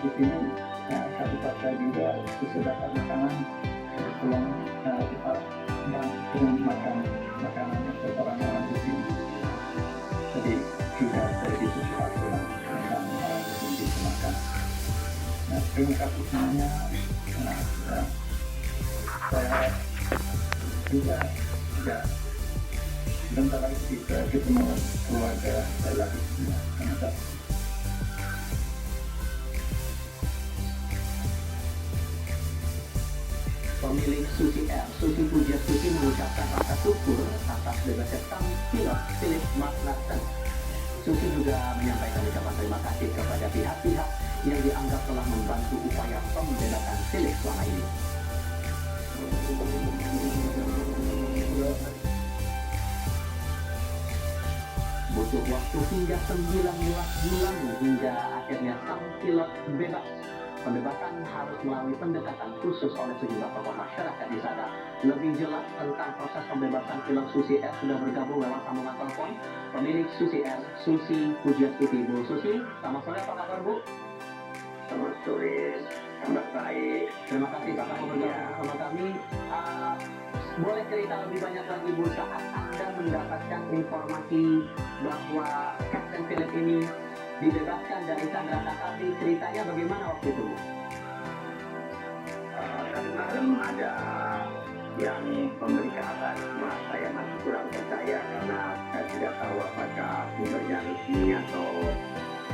di sini satu partai juga disediakan makanan pulang tempat yang belum makan makanan untuk orang-orang di sini. Jadi juga dari sesuatu yang akan orang di sini bisa makan. Nah, terima kasih semuanya. Saya juga sebentar lagi kita ketemu keluarga saya lagi. Pemilik Susi Air, Susi Pujiastuti mengucapkan rasa syukur atas bebasnya sang pilot Philip Martin. Susi juga menyampaikan ucapan terima kasih kepada pihak-pihak yang dianggap telah membantu upaya pembebasan Philip selama ini. Butuh waktu hingga 19 bulan hingga akhirnya sang pilot bebas. Pembebasan harus melalui pendekatan khusus oleh sejumlah tokoh masyarakat di sana. Lebih jelas tentang proses pembebasan pilot Susi Air sudah bergabung lewat sambungan telepon pemilik Susi Air, Susi Pujiastuti. Bu Susi, selamat sore, apa kabar Bu? Selamat sore, kabar baik. Terima kasih Bapak bergabung bersama kami. Boleh cerita lebih banyak lagi Bu saat Anda mendapatkan informasi bahwa Kapten Philip ini dibebaskan dari Chandra Kasati, ceritanya bagaimana waktu itu? Tadi malam ada yang memberi kabar, cuma saya masih kurang percaya karena saya tidak tahu apakah sumbernya resmi atau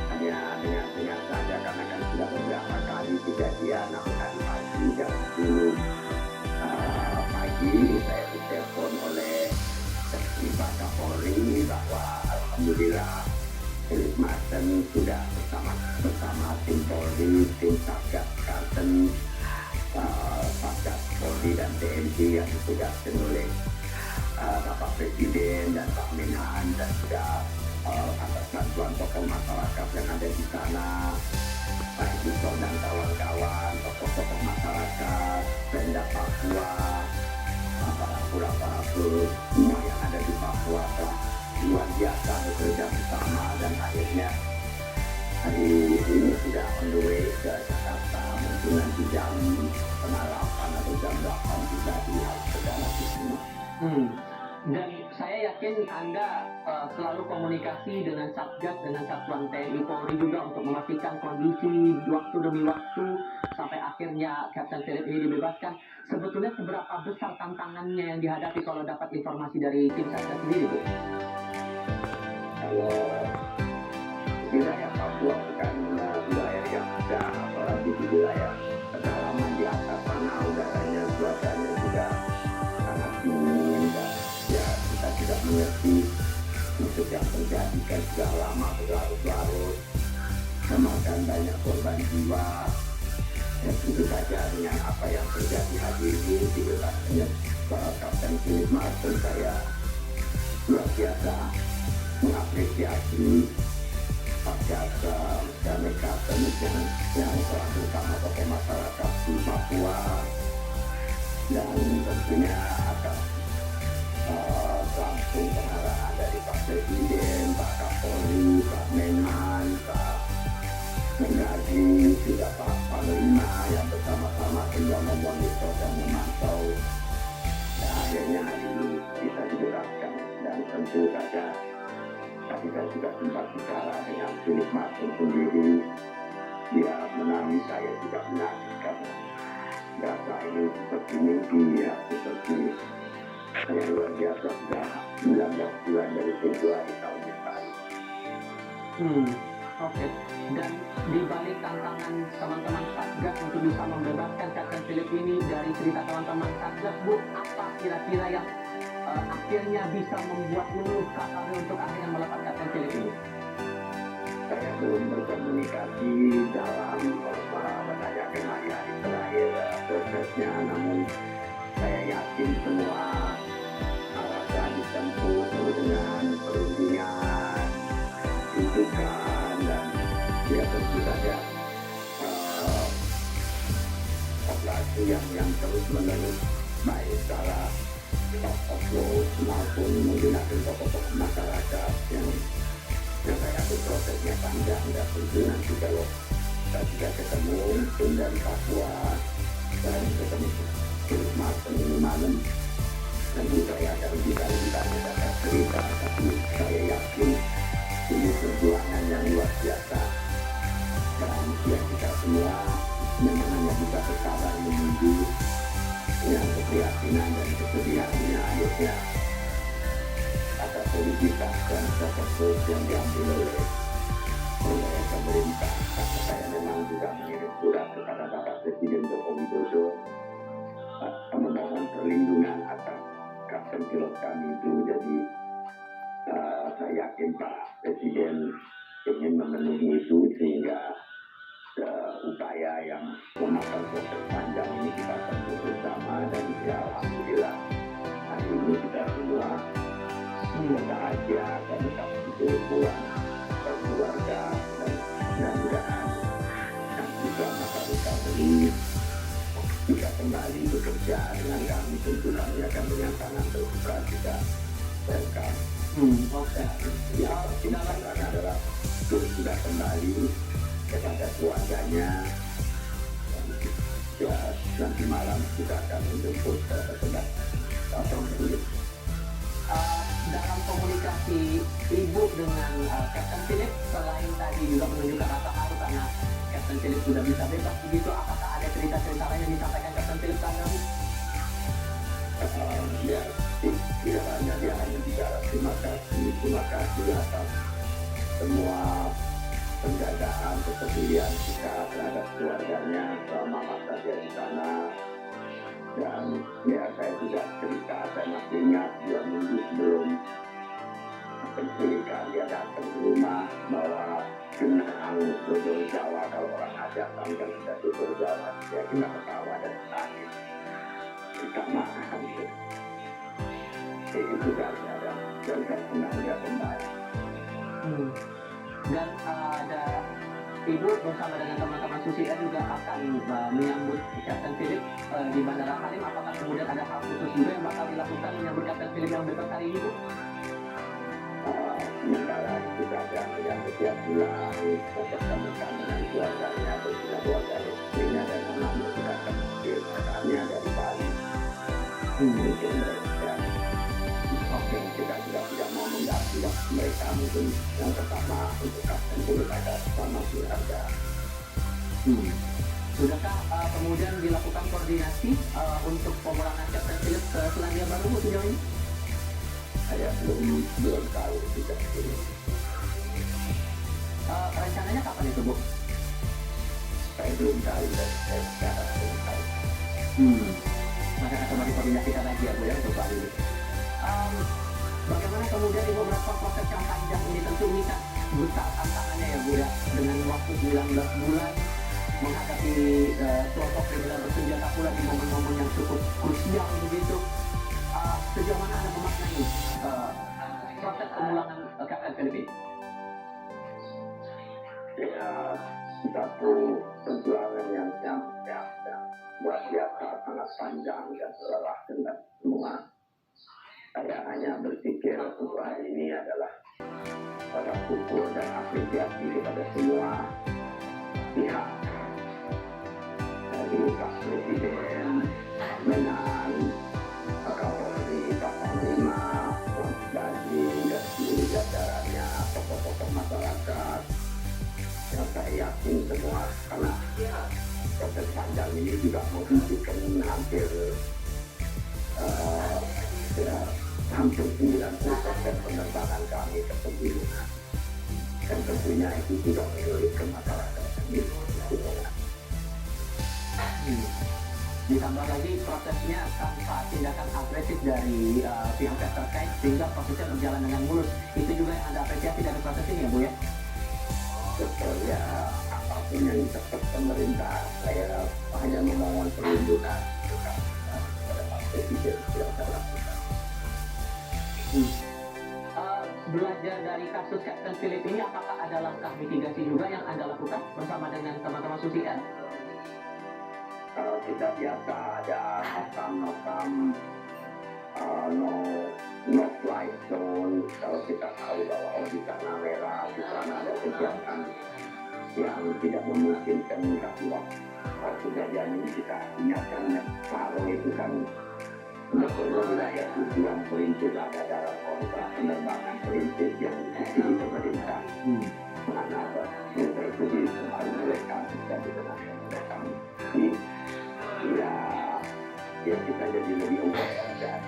hanya dengar-dengar saja, karena kan sudah beberapa kali kejadian. Namun tadi pagi jam 10 pagi saya ditelepon oleh Pak Kapolri bahwa alhamdulillah Philip Martin sudah bersama tim Polri, tim Satgas Kalteng, Satgas Polri dan TNI yang ditugaskan oleh Bapak Presiden dan Pak Menhan, dan juga atas bantuan tokoh masyarakat yang ada di sana, Pak Yusuf dan kawan-kawan, tokoh-tokoh masyarakat, Pemda Papua, para pura-pura semua yang ada di Papua telah luar biasa bekerja bersama, dan akhirnya hari ini sudah on the way ke Jakarta. Mungkin nanti jam 8 atau jam 8 kita lihat segala di sini. Dan saya yakin Anda selalu komunikasi dengan Satgas, dengan Satuan TNI Polri juga untuk memastikan kondisi waktu demi waktu sampai akhirnya Kapten Philip ini dibebaskan. Sebetulnya seberapa besar tantangannya yang dihadapi kalau dapat informasi dari tim Satgas sendiri, Bu? Kalau wilayah Papua bukan wilayah yang mudah, apalagi di wilayah pedalaman di atas sana, udaranya, cuacanya juga sangat dingin, dan ya kita tidak mengerti musuh yang terjadi, kan sudah lama berlarut-larut, memakan banyak korban jiwa. Ya tentu saja dengan apa yang terjadi hari ini, dibebaskannya Kapten Philip Martin, saya luar biasa mengapresiasi Satgas dan Kapten yang telah bersama tokoh masyarakat di Papua, dan tentunya atas langsung pengarahan dari Pak Presiden, Pak Kapolri, Pak Menhan, Pak Mendagri, juga Pak Panglima yang bersama-sama tinggal memonitor dan memantau. Dan akhirnya hari ini bisa dibebaskan, dan tentu saja tadi saya juga sempat bicara dengan Philip Martin sendiri. Dia menangis, saya juga menangis, karena data ini seperti mimpi, ya, seperti yang luar biasa. Sudah 19 bulan dari Februari tahun yang lalu. Oke. Dan di balik tantangan teman-teman Satgas untuk bisa membebaskan Kapten Philip ini, dari cerita teman-teman Satgas, Bu, apa kira-kira yang akhirnya bisa membuat luluh kapalnya untuk akhirnya melepas Kapten Philip ini? Saya belum berkomunikasi dalam menanyakan hari-hari terakhir prosesnya, namun saya yakin semua alasan ditempuh dengan perundingan, kritikan, dan ya tentu saja operasi yang terus-menerus, baik secara offload maupun menggunakan tokoh-tokoh masyarakat yang saya yakin prosesnya panjang, dan tentu nanti kalau kita sudah ketemu tim dari Papua dan ketemu Philip Martin ini malam, tentu saya akan bisa ditanya cerita, tapi saya yakin ini perjuangan yang luar biasa, dan ya kita semua memang hanya bisa bersabar menunggu dengan keprihatinan dan kesedihannya akhirnya atas soliditas dan proses yang diambil oleh pemerintah. Karena saya memang juga mengirim surat kepada Bapak Presiden Joko Widodo memohon perlindungan atas kapten pilot kami itu. Jadi saya yakin Pak Presiden ingin memenuhi itu, sehingga upaya yang memakan proses panjang ini kita tempuh bersama. Dan ya alhamdulillah hari ini kita semua bahagia dan tetap bisa pulang ke keluarga, dan mudah-mudahan nanti selama satu tahun ini bisa kembali bekerja dengan kami. Tentu kami akan dengan sangat terbuka juga welcome. Oke. Ya, kita adalah sudah kembali kepada keluarganya. Dan ya, nanti malam kita akan menjemput sedang dalam komunikasi Ibu dengan Kapten Philip, selain tadi juga menunjukkan rasa haru karena Kapten Philip sudah bisa bebas begitu, apakah ada cerita-cerita lain yang disampaikan Kapten Philip tadi? Ya, tidak hanya dia hanya bicara terima kasih atas semua penjagaan, kepedulian kita terhadap keluarganya selama masa dia di sana. Dan ya, saya juga cerita, saya masih ingat 2 minggu sebelum penculikan dia datang ke rumah bawa kenang dodol Jawa. Kalau orang ajak kami kan sudah dodol Jawa, ya kita ketawa dan menangis, kita makan gitu. Itu saja, dan saya senang dia kembali. Dan ada Ibu bersama dengan teman-teman Susi Air juga akan menyambut Kapten Philip di Bandara Halim. Apakah kemudian ada hal khusus juga yang bakal dilakukan menyambut Kapten Philip yang bebas hari ini, Bu? Sementara itu saja yang setiap bulan mempertemukan dengan keluarganya, bersama keluarganya, istrinya dan anaknya juga akan hadir. Makanya dari Bali mungkin mereka. Oke, kita juga tidak mau mengganggu waktu mereka. Mungkin yang pertama untuk Kapten Philip ada sama keluarga. Sudahkah kemudian dilakukan koordinasi untuk pemulangan Kapten Philip ke Selandia Baru, Bu, sejauh ini? Saya belum tahu juga ini. Rencananya kapan itu, Bu? Saya belum tahu dan saya sekarang belum tahu. Maka akan dikoordinasikan lagi ya, Bu, ya, untuk soal ini. Bagaimana kemudian Ibu melakukan proses yang panjang ini? Tentu ini kan besar tantangannya ya, Bu, ya, dengan waktu 19 bulan menghadapi kelompok kriminal bersenjata pula di momen-momen yang cukup krusial begitu. Sejauh mana Anda memaknai proses pemulangan Kapten Philip ini? Ya, satu perjuangan yang luar biasa, sangat panjang dan melelahkan dan semua. Saya hanya berpikir untuk hari ini adalah pada syukur dan apresiasi kepada semua pihak, dari Pak Presiden, Menan, Kapolri, Pak Panglima, Bagi, dan seluruh jajarannya, tokoh-tokoh masyarakat. Yang saya yakin semua, karena proses panjang ini juga menunjukkan hampir 90% penerbangan kami ke pegunungan. Dan tentunya itu juga menyulitkan masyarakat ini. Ditambah lagi prosesnya tanpa tindakan agresif dari pihak terkait, sehingga prosesnya berjalan dengan mulus. Itu juga yang Anda apresiasi dari proses ini ya, Bu, ya? Betul ya, apapun yang ditetap pemerintah, saya hanya memohon perlindungan kepada Pak Presiden yang saya lakukan. Belajar dari kasus Kapten Philip ini, apakah ada langkah mitigasi juga yang Anda lakukan bersama dengan teman-teman Susi Air? Kita biasa ada notam no flight zone. Kalau kita tahu bahwa di sana merah, di sana ada kegiatan yang tidak memungkinkan, tapi waktu kejadian ini kita ingatkan, kalau itu kan sebetulnya wilayah tujuan perintis ada dalam kontrak penerbangan perintis yang di pemerintah. Mana kita itu di tempat mereka bisa dikenakan mereka. Ya kita jadi lebih aware dan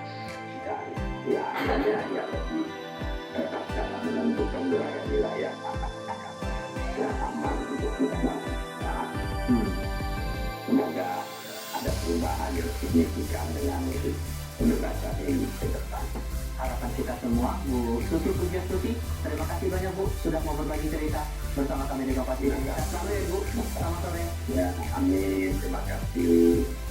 ya hanya lebih tetap dalam menentukan wilayah yang aman untuk kita. Semoga ada perubahan yang signifikan dengan pembebasan ini ke depan. Harapan kita semua, Bu Susi Pujiastuti, terima kasih banyak Bu sudah mau berbagi cerita bersama kami di Kompas TV. Selamat ya Bu, selamat sore. Ya, amin. Terima kasih.